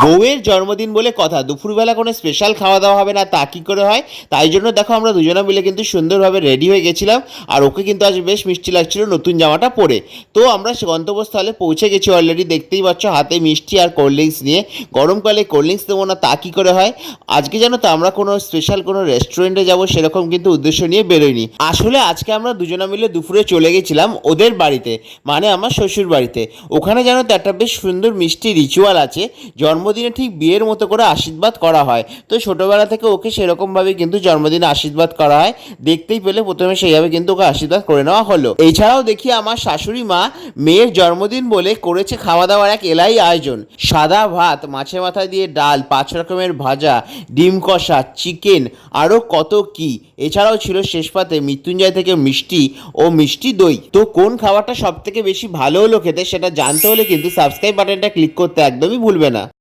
বউয়ের জন্মদিন বলে কথা, দুপুরবেলা কোনো স্পেশাল খাওয়া দাওয়া হবে না তা কী করে হয়? তাই জন্য দেখো আমরা দুজনে মিলে কিন্তু সুন্দরভাবে রেডি হয়ে গেছিলাম। আর ওকে কিন্তু আজ বেশ মিষ্টি লাগছিল নতুন জামাটা পরে। তো আমরা সে গন্তব্যস্থলে পৌঁছে গেছি অলরেডি, দেখতেই পাচ্ছ হাতে মিষ্টি আর কোল্ড ড্রিঙ্কস নিয়ে। গরমকালে কোল্ড ড্রিঙ্কস দেবো না তা কী করে হয়? আজকে জানো তো আমরা কোনো স্পেশাল কোনো রেস্টুরেন্টে যাবো সেরকম কিন্তু উদ্দেশ্য নিয়ে বেরোইনি। আসলে আজকে আমরা দুজনে মিলে দুপুরে চলে গেছিলাম ওদের বাড়িতে, মানে আমার শ্বশুর বাড়িতে। ওখানে জানো তো একটা বেশ সুন্দর মিষ্টি রিচুয়াল আছে, জন্মদিনে ঠিক বিয়ের মতো করে আশীর্বাদ করা হয়। তো ছোটোবেলা থেকে ওকে সেরকমভাবে কিন্তু জন্মদিনে আশীর্বাদ করা হয়, দেখতেই পেলে প্রথমে সেইভাবে কিন্তু ওকে আশীর্বাদ করে নেওয়া হলো। এছাড়াও দেখি আমার শাশুড়ি মা মেয়ের জন্মদিন বলে করেছে খাওয়া দাওয়ার এক এলাই আয়োজন। সাদা ভাত, মাছের মাথা দিয়ে ডাল, 5 রকমের ভাজা, ডিম কষা, চিকেন, আরও কত কি। এছাড়াও ছিল শেষ পাতে মৃত্যুঞ্জয় থেকে মিষ্টি ও মিষ্টি দই। তো কোন খাবারটা সব থেকে বেশি ভালো হলো খেতে সেটা জানতে হলে কিন্তু সাবস্ক্রাইব বাটনটা ক্লিক করতে একদমই ভুলবে না।